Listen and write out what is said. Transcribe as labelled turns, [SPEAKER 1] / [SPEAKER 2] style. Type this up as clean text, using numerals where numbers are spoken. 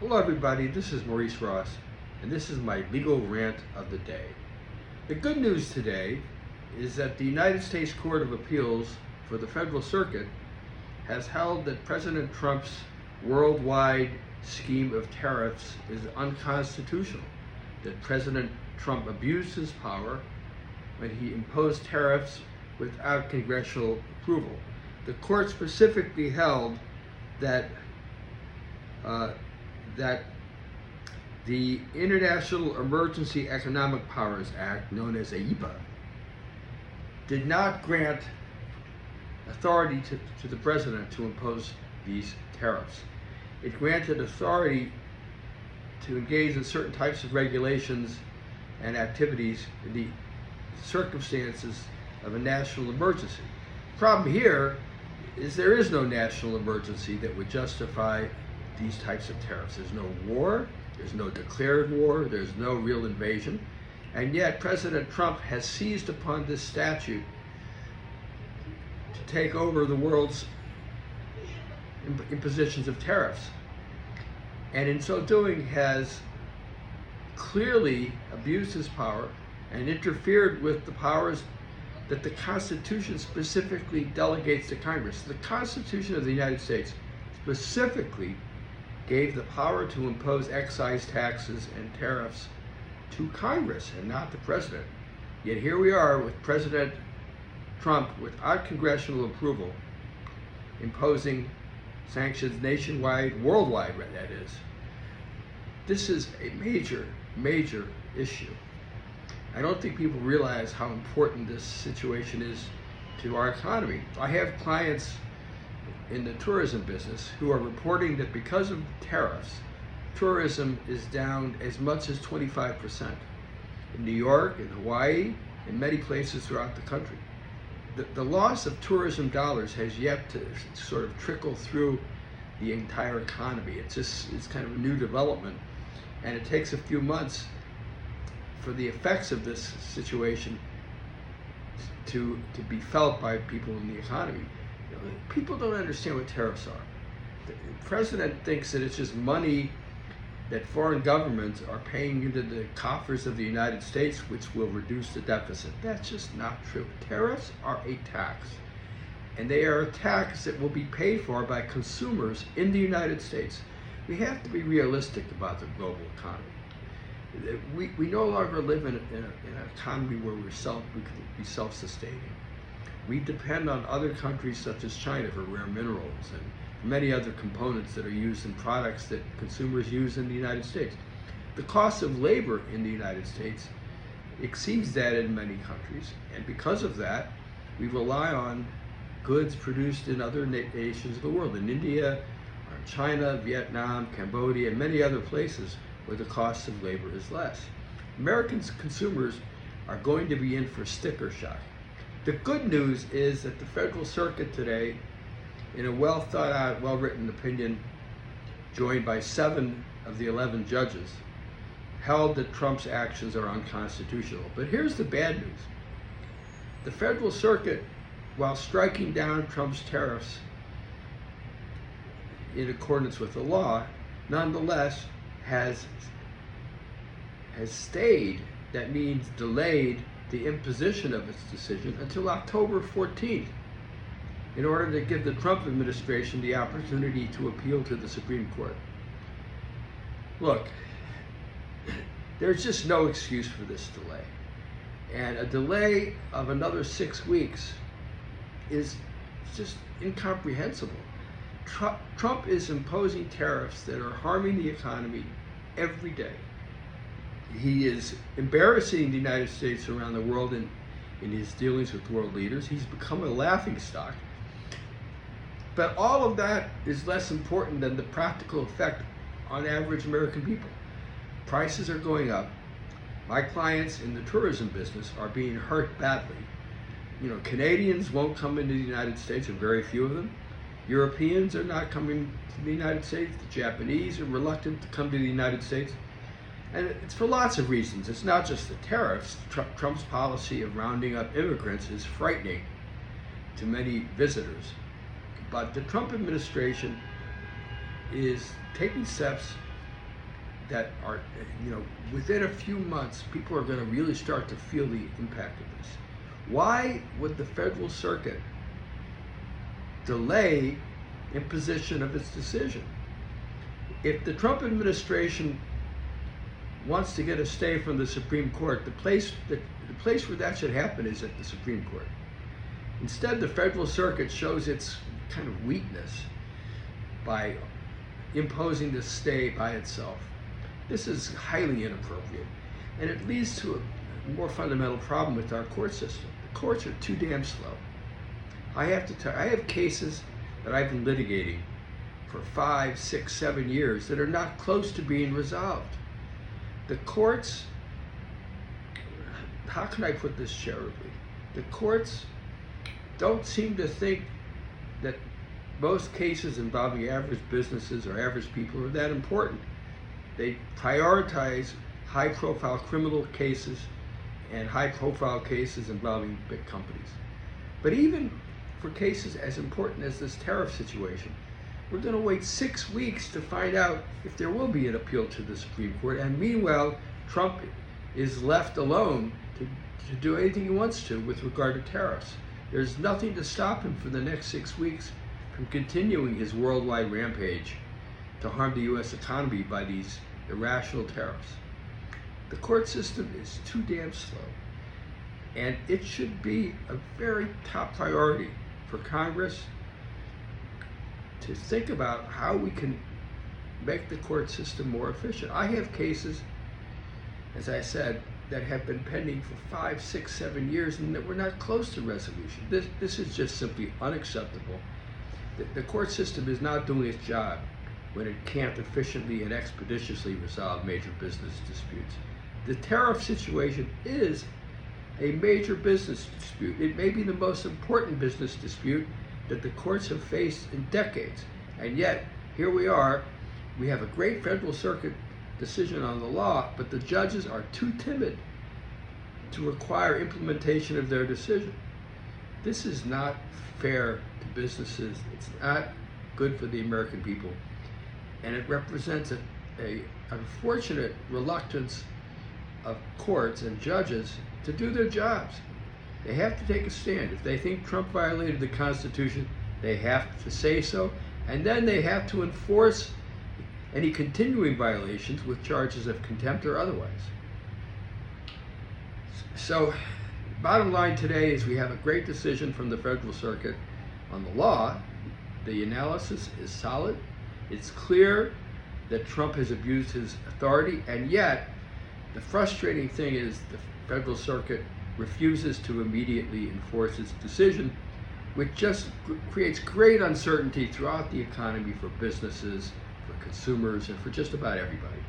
[SPEAKER 1] Hello everybody, this is Maurice Ross, and this is my legal rant of the day. The good news today is that the United States Court of Appeals for the Federal Circuit has held that President Trump's worldwide scheme of tariffs is unconstitutional, that President Trump abused his power when he imposed tariffs without congressional approval. The court specifically held that the International Emergency Economic Powers Act, known as AEPA, did not grant authority to the president to impose these tariffs. It granted authority to engage in certain types of regulations and activities in the circumstances of a national emergency. The problem here is there is no national emergency that would justify these types of tariffs. There's no war, there's no declared war, there's no real invasion, and yet President Trump has seized upon this statute to take over the world's impositions of tariffs, and in so doing has clearly abused his power and interfered with the powers that the Constitution specifically delegates to Congress. The Constitution of the United States specifically gave the power to impose excise taxes and tariffs to Congress and not the president. Yet here we are with President Trump, without congressional approval, imposing sanctions nationwide, worldwide, that is. This is a major, major issue. I don't think people realize how important this situation is to our economy. I have clients in the tourism business who are reporting that because of tariffs, tourism is down as much as 25%. In New York, in Hawaii, in many places throughout the country. The loss of tourism dollars has yet to sort of trickle through the entire economy. It's kind of a new development, and it takes a few months for the effects of this situation to be felt by people in the economy. People don't understand what tariffs are. The president thinks that it's just money that foreign governments are paying into the coffers of the United States, which will reduce the deficit. That's just not true. Tariffs are a tax, and they are a tax that will be paid for by consumers in the United States. We have to be realistic about the global economy. We no longer live in an economy where we can be self-sustaining. We depend on other countries such as China for rare minerals and many other components that are used in products that consumers use in the United States. The cost of labor in the United States exceeds that in many countries, and because of that, we rely on goods produced in other nations of the world, in India, or in China, Vietnam, Cambodia, and many other places where the cost of labor is less. American consumers are going to be in for sticker shock. The good news is that the Federal Circuit today, in a well thought out, well written opinion, joined by 7 of the 11 judges, held that Trump's actions are unconstitutional. But here's the bad news. The Federal Circuit, while striking down Trump's tariffs in accordance with the law, nonetheless has stayed, that means delayed, the imposition of its decision until October 14th in order to give the Trump administration the opportunity to appeal to the Supreme Court. Look, there's just no excuse for this delay. And a delay of another 6 weeks is just incomprehensible. Trump is imposing tariffs that are harming the economy every day. He is embarrassing the United States around the world in his dealings with world leaders. He's become a laughingstock. But all of that is less important than the practical effect on average American people. Prices are going up. My clients in the tourism business are being hurt badly. Canadians won't come into the United States, or very few of them. Europeans are not coming to the United States. The Japanese are reluctant to come to the United States. And it's for lots of reasons. It's not just the tariffs. Trump's policy of rounding up immigrants is frightening to many visitors. But the Trump administration is taking steps that are, within a few months, people are going to really start to feel the impact of this. Why would the Federal Circuit delay imposition of its decision? If the Trump administration wants to get a stay from the Supreme Court, the place where that should happen is at the Supreme Court. Instead, the Federal Circuit shows its kind of weakness by imposing this stay by itself. This is highly inappropriate, and it leads to a more fundamental problem with our court system. The courts are too damn slow. I have cases that I've been litigating for 5, 6, 7 years that are not close to being resolved. The courts, how can I put this charitably? The courts don't seem to think that most cases involving average businesses or average people are that important. They prioritize high-profile criminal cases and high-profile cases involving big companies. But even for cases as important as this tariff situation, we're going to wait 6 weeks to find out if there will be an appeal to the Supreme Court. And meanwhile, Trump is left alone to do anything he wants to with regard to tariffs. There's nothing to stop him for the next 6 weeks from continuing his worldwide rampage to harm the U.S. economy by these irrational tariffs. The court system is too damn slow, and it should be a very top priority for Congress to think about how we can make the court system more efficient. I have cases, as I said, that have been pending for 5, 6, 7 years and that we're not close to resolution. This is just simply unacceptable. The court system is not doing its job when it can't efficiently and expeditiously resolve major business disputes. The tariff situation is a major business dispute. It may be the most important business dispute that the courts have faced in decades. And yet, here we are, we have a great Federal Circuit decision on the law, but the judges are too timid to require implementation of their decision. This is not fair to businesses. It's not good for the American people. And it represents a unfortunate reluctance of courts and judges to do their jobs. They have to take a stand. If they think Trump violated the Constitution, they have to say so, and then they have to enforce any continuing violations with charges of contempt or otherwise. So, bottom line today is we have a great decision from the Federal Circuit on the law. The analysis is solid. It's clear that Trump has abused his authority, and yet the frustrating thing is the Federal Circuit refuses to immediately enforce its decision, which just creates great uncertainty throughout the economy for businesses, for consumers, and for just about everybody.